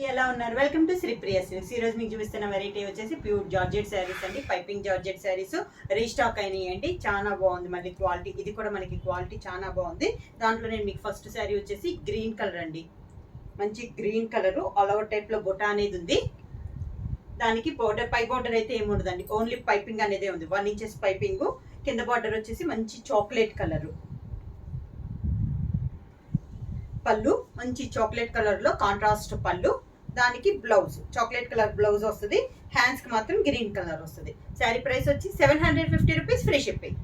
ఎలా ఉన్నారు? Welcome to Sripriya silks. ఈ రోజు మీకు చూపిస్తున్న వెరైటీ వచ్చేసి ప్యూర్ జార్జెట్ శారీస్ అండి. పైపింగ్ జార్జెట్ శారీస్ రీస్టాక్ అయినాయండి. చాలా బాగుంది. మళ్ళీ క్వాలిటీ ఇది కూడా మనకి క్వాలిటీ చాలా బాగుంది. దాంట్లో నేను మీకు ఫస్ట్ శారీ వచ్చేసి గ్రీన్ కలర్ అండి. మంచి green colour all over type లో బొటా అనేది ఉంది. దానికి బోర్డర్ పై బోర్డర్ అయితే ఏమి ఉండదండి, ఓన్లీ పైపింగ్ అనేది ఉంది. 1 ఇంచెస్ పైపింగ్. కింద బార్డర్ వచ్చేసి మంచి చాక్లెట్ కలర్. పళ్ళు మంచి చాక్లెట్ కలర్ లో కాంట్రాస్ట్ పళ్ళు. దానికి బ్లౌజ్ చాక్లెట్ కలర్ బ్లౌజ్ వస్తుంది. హ్యాండ్స్ కి మాత్రం గ్రీన్ కలర్ వస్తుంది. శారీ ప్రైస్ వచ్చి 750 rupees, free shipping.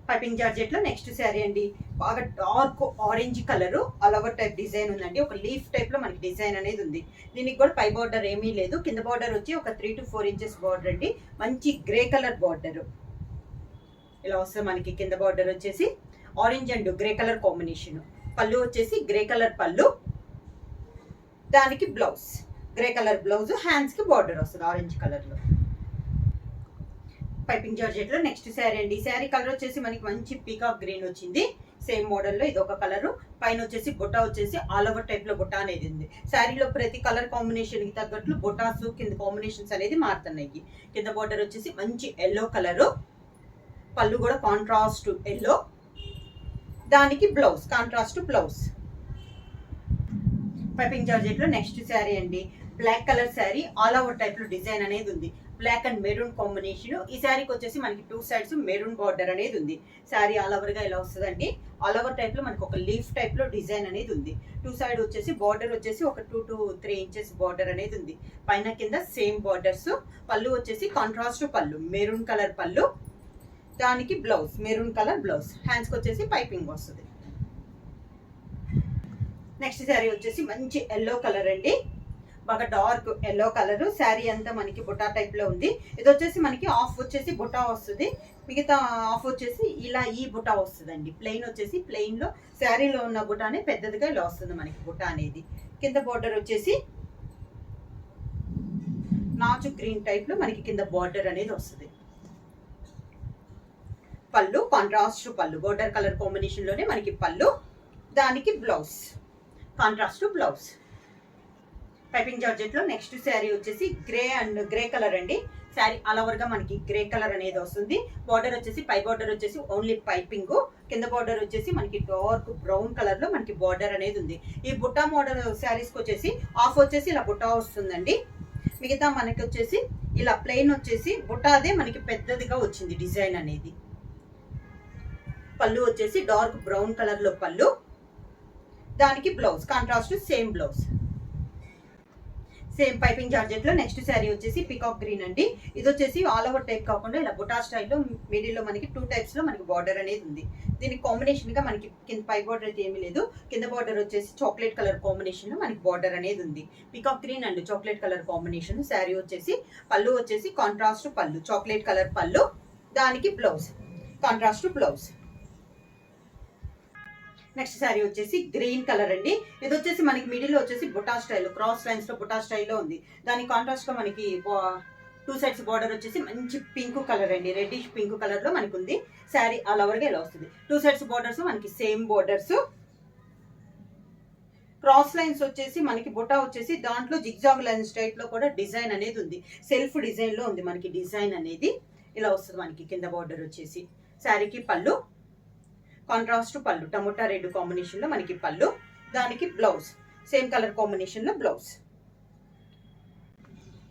Piping georgette లో నెక్స్ట్ శారీ అండి. బాగా dark orange colour all over type design ఉందండి. ఒక లీఫ్ టైప్ లో మనకి డిజైన్ అనేది ఉంది. దీనికి కూడా పై బార్డర్ ఏమీ లేదు. కింద బార్డర్ వచ్చి ఒక 3 to 4 ఇంచెస్ బార్డర్ అండి. మంచి గ్రే కలర్ బార్డర్ ఇలా వస్తుంది మనకి. కింద బార్డర్ వచ్చేసి orange and grey colour combination. పళ్ళు వచ్చేసి గ్రే కలర్ పళ్ళు. దానికి blouse grey colour blouse. Hands కి బార్డర్ వస్తుంది ఆరెంజ్ కలర్ లో. పైపింగ్ జార్జెట్ లో నెక్స్ట్ శారీ అండి. ఈ శారీ కలర్ వచ్చేసి మనకి మంచి పీకాక్ గ్రీన్ వచ్చింది. సేమ్ మోడల్ లో ఇది ఒక కలర్. పైన వచ్చేసి బుట్ట వచ్చేసి ఆల్ ఓవర్ టైప్ లో బుట్ట అనేది ఉంది. శారీలో ప్రతి కలర్ కాంబినేషన్ కి తగ్గట్లు బుటాస్ కింద కాంబినేషన్స్ అనేది మారుతున్నాయి. కింద బార్డర్ వచ్చేసి మంచి ఎల్లో కలర్. పళ్ళు కూడా కాంట్రాస్ట్ ఎల్లో. దానికి blouse contrast blouse. Piping georgette లో నెక్స్ట్ శారీ అండి. Black colour sari all over type లో డిజైన్ అనేది ఉంది. Black and maroon combination. ఈ శారీకి వచ్చేసి మనకి 2 సైడ్స్ మెరూన్ బార్డర్ అనేది ఉంది. శారీ ఆల్ ఓవర్ గా ఇలా వస్తుందండి. ఆల్ ఓవర్ టైప్ లో మనకి ఒక లీఫ్ టైప్ లో డిజైన్ అనేది ఉంది. 2 సైడ్ వచ్చేసి బార్డర్ వచ్చేసి ఒక 2 to 3 ఇంచెస్ బార్డర్ అనేది ఉంది. పైన కింద సేమ్ బార్డర్స్. పళ్ళు వచ్చేసి కాంట్రాస్ట్ పళ్ళు, మెరూన్ కలర్ పళ్ళు. దానికి blouse maroon colour blouse. Hands కి వచ్చేసి పైపింగ్ వస్తుంది. నెక్స్ట్ శారీ వచ్చేసి మంచి ఎల్లో కలర్ అండి. బాగా డార్క్ ఎల్లో కలర్. శారీ అంతా మనకి బుటా టైప్ లో ఉంది. ఇది వచ్చేసి మనకి ఆఫ్ వచ్చేసి బుటా వస్తుంది. మిగతా ఆఫ్ వచ్చేసి ఇలా ఈ బుటా వస్తుందండి. ప్లెయిన్ వచ్చేసి ప్లెయిన్ లో శారీలో ఉన్న బుటానే పెద్దదిగా ఇలా వస్తుంది మనకి బుటా అనేది. కింద బార్డర్ వచ్చేసి నాచు గ్రీన్ టైప్ లో మనకి కింద బార్డర్ అనేది వస్తుంది. పళ్ళు కాంట్రాస్ట్ పళ్ళు, బోర్డర్ కలర్ కాంబినేషన్ లోనే మనకి పళ్ళు. దానికి blouse contrast blouse. Piping georgette లో నెక్స్ట్ శారీ వచ్చేసి గ్రే అండ్ గ్రే కలర్ అండి. శారీ ఆల్ ఓవర్ గా మనకి గ్రే కలర్ అనేది వస్తుంది. బార్డర్ వచ్చేసి పై బార్డర్ వచ్చేసి ఓన్లీ పైపింగ్. కింద బార్డర్ వచ్చేసి మనకి డార్క్ బ్రౌన్ కలర్ లో మనకి బార్డర్ అనేది ఉంది. ఈ బుట్టా మోడల్ శారీస్ కి వచ్చేసి ఆఫ్ వచ్చేసి ఇలా బుట్టా వస్తుందండి. మిగతా మనకి వచ్చేసి ఇలా ప్లెయిన్ వచ్చేసి బుట్టాదే మనకి పెద్దదిగా వచ్చింది డిజైన్ అనేది. పళ్ళు వచ్చేసి డార్క్ బ్రౌన్ కలర్ లో పళ్ళు. దానికి blouse contrast same blouse. Same piping georgette లో నెక్స్ట్ శారీ వచ్చేసి పికాక్ గ్రీన్ అండి. ఇది వచ్చేసి ఆల్ ఓవర్ టైప్ కాకుండా ఇలా బుటా స్టైల్లో మిడిల్ లో మనకి 2 టైప్స్ లో మనకి బార్డర్ అనేది ఉంది. దీనికి కాంబినేషన్ గా మనకి కింద పై బార్డర్ అయితే ఏమీ లేదు. కింద బార్డర్ వచ్చేసి చాక్లెట్ కలర్ కాంబినేషన్ లో మనకి బార్డర్ అనేది ఉంది. Peacock green and chocolate colour combination. Sari వచ్చేసి పళ్ళు వచ్చేసి కాంట్రాస్ట్ పళ్ళు, చాక్లెట్ కలర్ పళ్ళు. దానికి blouse contrast blouse. Next sari వచ్చేసి గ్రీన్ కలర్ అండి. ఇది వచ్చేసి మనకి మిడిల్ లో వచ్చేసి బుటా స్టైల్, క్రాస్ లైన్స్ లో బుటా స్టైల్లో ఉంది. దాని కాంట్రాస్ట్ లో మనకి 2 సైడ్స్ బార్డర్ వచ్చేసి మంచి పింక్ కలర్ అండి. రెడ్డిష్ పింక్ కలర్ లో మనకి ఉంది. శారీ ఆల్ ఓవర్ గా ఇలా వస్తుంది. 2 సైడ్స్ బార్డర్స్ మనకి సేమ్ బార్డర్స్. క్రాస్ లైన్స్ వచ్చేసి మనకి బుటా వచ్చేసి దాంట్లో జిగ్జాగ్ లైన్స్ టైప్ లో కూడా డిజైన్ అనేది ఉంది. సెల్ఫ్ డిజైన్ లో ఉంది మనకి డిజైన్ అనేది. ఇలా వస్తుంది మనకి. కింద బార్డర్ వచ్చేసి శారీకి పళ్ళు కాంట్రాస్ట్ పళ్ళు, టమోటా రెడ్ కాంబినేషన్ లో మనకి పళ్ళు. దానికి బ్లౌజ్ సేమ్ కలర్ కాంబినేషన్ లో బ్లౌజ్.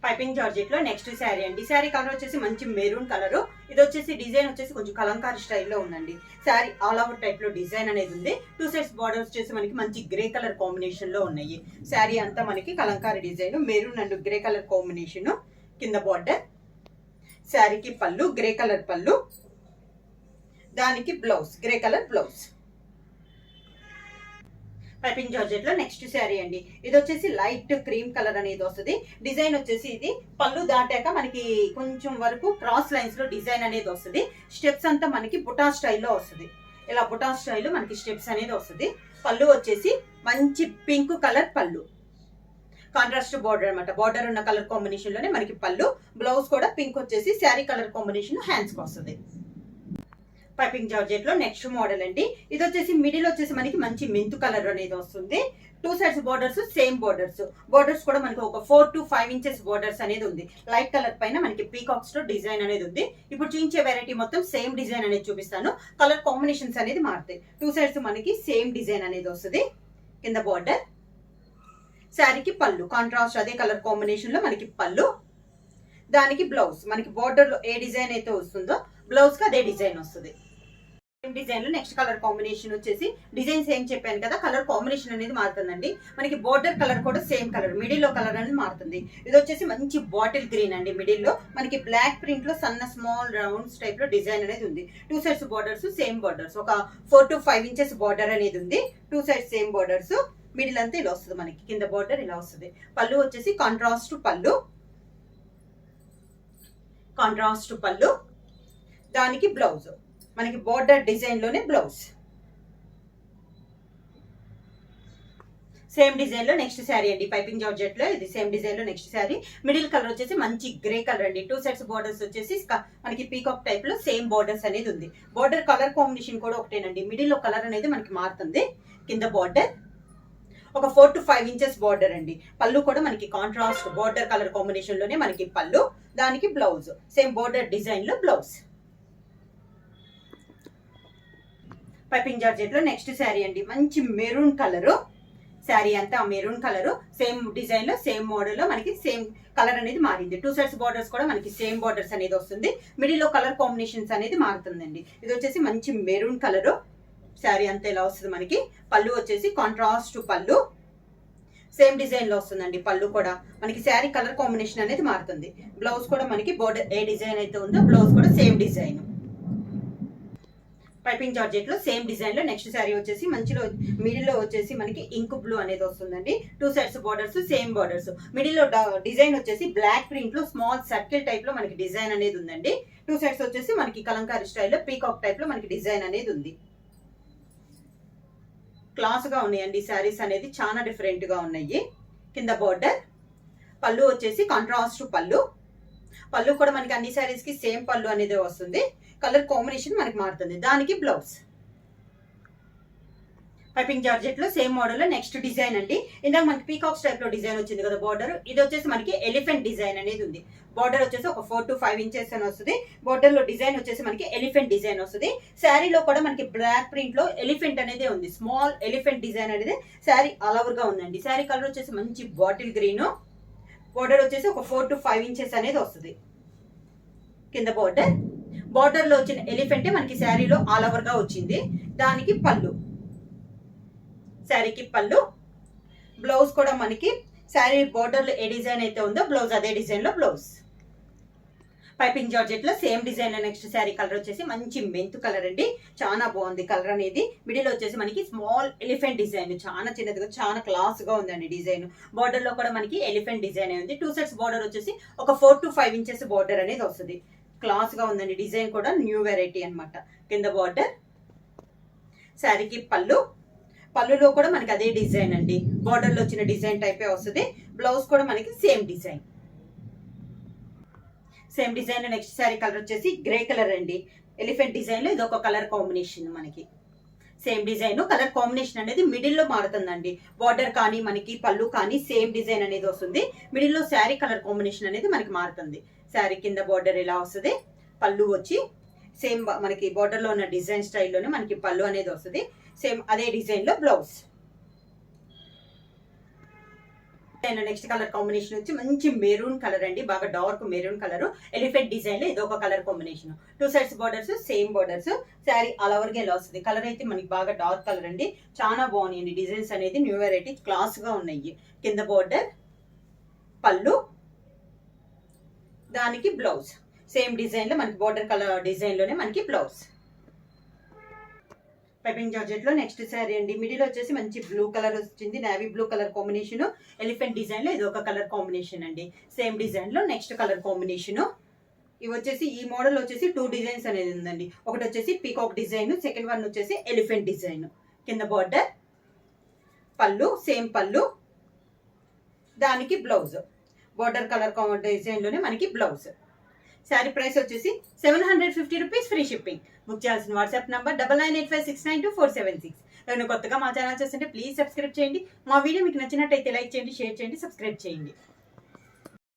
పైపింగ్ జార్జెట్ లో నెక్స్ట్ శారీ అండి. శారీ కలర్ వచ్చేసి మంచి మెరూన్ కలర్. ఇది వచ్చేసి డిజైన్ వచ్చేసి కొంచెం కలంకారీ స్టైల్లో ఉందండి. శారీ ఆల్ ఓవర్ టైప్ లో డిజైన్ అనేది ఉంది. 2 సైడ్స్ బార్డర్స్ వచ్చేసి మనకి మంచి గ్రే కలర్ కాంబినేషన్ లో ఉన్నాయి. శారీ అంతా మనకి Kalamkari design, maroon and grey colour combination. కింద బార్డర్. శారీకి పళ్ళు గ్రే కలర్ పళ్ళు. దానికి blouse grey colour blouse. Piping georgette లో నెక్స్ట్ శారీ అండి. ఇది వచ్చేసి లైట్ క్రీమ్ కలర్ అనేది వస్తుంది. డిజైన్ వచ్చేసి ఇది పళ్ళు దాటాక మనకి కొంచెం వరకు క్రాస్ లైన్స్ లో డిజైన్ అనేది వస్తుంది. స్టెప్స్ అంతా మనకి బుటా స్టైల్లో వస్తుంది. ఇలా బుటా స్టైల్ మనకి స్టెప్స్ అనేది వస్తుంది. పళ్ళు వచ్చేసి మంచి పింక్ కలర్ పళ్ళు, కాంట్రాస్ట్ బార్డర్ అనమాట. బార్డర్ ఉన్న కలర్ కాంబినేషన్ లోనే మనకి పళ్ళు. బ్లౌజ్ కూడా పింక్ వచ్చేసి శారీ కలర్ కాంబినేషన్ హ్యాండ్స్ కి వస్తుంది. పైపింగ్ జార్జెట్ లో నెక్స్ట్ మోడల్ అండి. ఇది వచ్చేసి మిడిల్ వచ్చేసి మనకి మంచి మెంతు కలర్ అనేది వస్తుంది. 2 సైడ్స్ బోర్డర్స్ సేమ్ బోర్డర్స్ కూడా మనకి ఒక 4 to 5 ఇంచెస్ బోర్డర్స్ అనేది ఉంది. లైట్ కలర్ పైన మనకి పీకాక్స్ తో డిజైన్ అనేది ఉంది. ఇప్పుడు చూపించే వెరైటీ మొత్తం సేమ్ డిజైన్ అనేది చూపిస్తాను. కలర్ కాంబినేషన్స్ అనేది మారుతాయి. 2 సైడ్స్ మనకి సేమ్ డిజైన్ అనేది వస్తుంది. కింద బోర్డర్, శారీకి పళ్ళు కాంట్రాస్ట్ అదే కలర్ కాంబినేషన్ లో మనకి పళ్ళు, దానికి బ్లౌజ్ మనకి బోర్డర్ లో ఏ డిజైన్ అయితే వస్తుందో బ్లౌజ్ కి అదే డిజైన్ వస్తుంది. సేమ్ డిజైన్ లో నెక్స్ట్ కలర్ కాంబినేషన్ వచ్చేసి డిజైన్ సేమ్ చెప్పాను కదా, కలర్ కాంబినేషన్ అనేది మారుతుందండి. మనకి బోర్డర్ కలర్ కూడా సేమ్ కలర్, మిడిల్ లో కలర్ అనేది మారుతుంది. ఇది వచ్చేసి మంచి బాటిల్ గ్రీన్ అండి. మిడిల్ లో మనకి బ్లాక్ ప్రింట్ లో సన్న స్మాల్ రౌండ్స్ టైప్ లో డిజైన్ అనేది ఉంది. 2 సైడ్స్ బోర్డర్స్ సేమ్ బోర్డర్స్, ఒక 4 to 5 ఇంచెస్ బోర్డర్ అనేది ఉంది. 2 సైడ్స్ సేమ్ బోర్డర్స్, మిడిల్ అంతా ఇలా వస్తుంది. మనకి కింద బోర్డర్ ఇలా వస్తుంది. పళ్ళు వచ్చేసి కాంట్రాస్ట్ పళ్ళు, దానికి బ్లౌజ్ మనకి బోర్డర్ డిజైన్ లోనే బ్లౌజ్. సేమ్ డిజైన్ లో నెక్స్ట్ శారీ అండి. పైపింగ్ జార్జెట్ లో ఇది సేమ్ డిజైన్ లో నెక్స్ట్ శారీ. మిడిల్ కలర్ వచ్చేసి మంచి గ్రే కలర్ అండి. 2 సైడ్స్ బోర్డర్స్ వచ్చేసి మనకి పీకాక్ టైప్ లో సేమ్ బోర్డర్స్ అనేది ఉంది. బోర్డర్ కలర్ కాంబినేషన్ కూడా ఒకటేనండి. మిడిల్ లో కలర్ అనేది మనకి మారుతుంది. కింద బోర్డర్ ఒక 4 to 5 ఇంచెస్ బోర్డర్ అండి. పళ్ళు కూడా మనకి కాంట్రాస్ట్ బోర్డర్ కలర్ కాంబినేషన్ లోనే మనకి పళ్ళు, దానికి బ్లౌజ్ సేమ్ బోర్డర్ డిజైన్ లో బ్లౌజ్. పైపింగ్ జార్జెట్ లో నెక్స్ట్ శారీ అండి. మంచి మెరూన్ కలర్ శారీ అంతా మెరూన్ కలర్, సేమ్ డిజైన్ లో సేమ్ మోడల్ లో మనకి సేమ్ కలర్ అనేది మారింది. 2 సైడ్స్ బోర్డర్స్ కూడా మనకి సేమ్ బోర్డర్స్ అనేది వస్తుంది. మిడిల్ లో కలర్ కాంబినేషన్స్ అనేది మారుతుందండి. ఇది వచ్చేసి మంచి మెరూన్ కలర్ శారీ అంతా ఇలా వస్తుంది. మనకి పళ్ళు వచ్చేసి కాంట్రాస్ట్ పళ్ళు, సేమ్ డిజైన్ లో వస్తుందండి. పళ్ళు కూడా మనకి శారీ కలర్ కాంబినేషన్ అనేది మారుతుంది. బ్లౌజ్ కూడా మనకి బోర్డర్ ఏ డిజైన్ అయితే ఉందో బ్లౌజ్ కూడా సేమ్ డిజైన్. పైపింగ్ జార్జెట్ లో సేమ్ డిజైన్ లో నెక్స్ట్ శారీ వచ్చేసి మంచిలో మిడిల్ లో వచ్చేసి మనకి ఇంక్ బ్లూ అనేది వస్తుందండి. 2 sides borders same borders, middle లో డిజైన్ వచ్చేసి బ్లాక్ ప్రింట్ లో స్మాల్ సర్కిల్ టైప్ లో మనకి డిజైన్ అనేది ఉందండి. 2 సైడ్స్ వచ్చేసి మనకి కలంకారీ స్టైల్లో పీకాక్ టైప్ లో మనకి డిజైన్ అనేది ఉంది. క్లాస్ గా ఉన్నాయండి శారీస్ అనేది, చాలా డిఫరెంట్ గా ఉన్నాయి. కింద బోర్డర్, పళ్ళు వచ్చేసి కాంట్రాస్ట్ పళ్ళు కూడా మనకి అన్ని శారీస్ కి సేమ్ పళ్ళు అనేది వస్తుంది. కలర్ కాంబినేషన్ మనకి మారుతుంది. దానికి బ్లౌజ్. పైపింగ్ జార్జెట్ లో సేమ్ మోడల్ లో నెక్స్ట్ డిజైన్ అండి. ఇందాక మనకి పీకాక్స్ టైప్ లో డిజైన్ వచ్చింది కదా బోర్డర్, ఇది వచ్చేసి మనకి ఎలిఫెంట్ డిజైన్ అనేది ఉంది. బోర్డర్ వచ్చేసి ఒక 4 to 5 ఇంచెస్ అని వస్తుంది. బోర్డర్ లో డిజైన్ వచ్చేసి మనకి ఎలిఫెంట్ డిజైన్ వస్తుంది. శారీలో కూడా మనకి బ్లాక్ ప్రింట్ లో ఎలిఫెంట్ అనేది ఉంది. స్మాల్ ఎలిఫెంట్ డిజైన్ అనేది శారీ ఆల్ ఓవర్ గా ఉందండి. శారీ కలర్ వచ్చేసి మంచి బాటిల్ గ్రీన్, బోర్డర్ వచ్చేసి ఒక 4 to 5 ఇంచెస్ అనేది వస్తుంది. కింద బోర్డర్ లో వచ్చిన ఎలిఫెంట్ మనకి శారీలో ఆల్ ఓవర్ గా వచ్చింది. దానికి పళ్ళు, శారీకి పళ్ళు, బ్లౌజ్ కూడా మనకి శారీ బోర్డర్ లో ఏ డిజైన్ అయితే ఉందో బ్లౌజ్ అదే డిజైన్ లో బ్లౌజ్. పైపింగ్ జార్జెట్ లో సేమ్ డిజైన్ లో నెక్స్ట్ శారీ కలర్ వచ్చేసి మంచి మెంతు కలర్ అండి. చాలా బాగుంది కలర్ అనేది. మిడిల్ వచ్చేసి మనకి స్మాల్ ఎలిఫెంట్ డిజైన్, చాలా చిన్నదిగా చాలా క్లాస్ గా ఉందండి డిజైన్. బోర్డర్ లో కూడా మనకి ఎలిఫెంట్ డిజైన్ ఉంది. 2 సైడ్స్ బోర్డర్ వచ్చేసి ఒక 4 to 5 ఇంచెస్ బోర్డర్ అనేది వస్తుంది. క్లాస్ గా ఉందండి. డిజైన్ కూడా న్యూ వెరైటీ అనమాట. కింద బోర్డర్, శారీకి పళ్ళులో కూడా మనకి అదే డిజైన్ అండి. బోర్డర్ లో వచ్చిన డిజైన్ టైపే వస్తుంది. బ్లౌజ్ కూడా మనకి సేమ్ డిజైన్. సేమ్ డిజైన్ లో నెక్స్ట్ శారీ కలర్ వచ్చేసి గ్రే కలర్ అండి. ఎలిఫెంట్ డిజైన్ లో ఇది ఒక కలర్ కాంబినేషన్. మనకి సేమ్ డిజైన్, కలర్ కాంబినేషన్ అనేది మిడిల్ లో మారుతుందండి. బార్డర్ కానీ మనకి పళ్ళు కానీ సేమ్ డిజైన్ అనేది వస్తుంది. మిడిల్ లో శారీ కలర్ కాంబినేషన్ అనేది మనకి మారుతుంది. శారీ కింద బార్డర్ ఇలా వస్తుంది. పళ్ళు వచ్చి సేమ్ మనకి బార్డర్ లో ఉన్న డిజైన్ స్టైల్లోనే మనకి పళ్ళు అనేది వస్తుంది. సేమ్ అదే డిజైన్ లో బ్లౌజ్. నెక్స్ట్ కలర్ కాంబినేషన్ వచ్చి మంచి మెరూన్ కలర్ అండి. బాగా dark maroon colour, elephant design లో ఇది ఒక colour combination. 2 sides borders same borders, sari all over గా ఇలా వస్తుంది. కలర్ అయితే మనకి బాగా డార్క్ కలర్ అండి. చాలా బాగున్నాయండి డిజైన్స్ అనేది, న్యూ వెరైటీ, క్లాస్ గా ఉన్నాయి. కింద బోర్డర్, పళ్ళు, దానికి బ్లౌజ్ సేమ్ డిజైన్ లో మనకి బోర్డర్ కలర్ డిజైన్ లోనే మనకి బ్లౌజ్. పైపింగ్ జార్జెట్ లో నెక్స్ట్ శారీ అండి. మిడిల్ వచ్చేసి మంచి బ్లూ కలర్ వచ్చింది. Navy blue colour combination, elephant design లో ఇది ఒక కలర్ కాంబినేషన్ అండి. సేమ్ డిజైన్ లో నెక్స్ట్ కలర్ కాంబినేషన్. ఇవి వచ్చేసి ఈ మోడల్ వచ్చేసి 2 డిజైన్స్ అనేది ఉందండి. ఒకటి వచ్చేసి పీకాక్ డిజైన్, సెకండ్ వన్ వచ్చేసి ఎలిఫెంట్ డిజైన్. కింద బార్డర్, పళ్ళు సేమ్ పళ్ళు, దానికి బ్లౌజ్ బోర్డర్ కలర్ డిజైన్ లోనే మనకి బ్లౌజ్. శారీ ప్రైస్ వచ్చేసి 750 రూపీస్, ఫ్రీ షిప్పింగ్. బుక్ చేయాల్సిన వాట్సాప్ నంబర్ 9985692476. ఎవరైనా కొత్తగా మా ఛానల్ చూస్తుంటే ప్లీజ్ సబ్స్క్రైబ్ చేయండి. మా వీడియో మీకు నచ్చినట్టయితే లైక్ చేయండి, షేర్ చేయండి, సబ్స్క్రైబ్ చేయండి.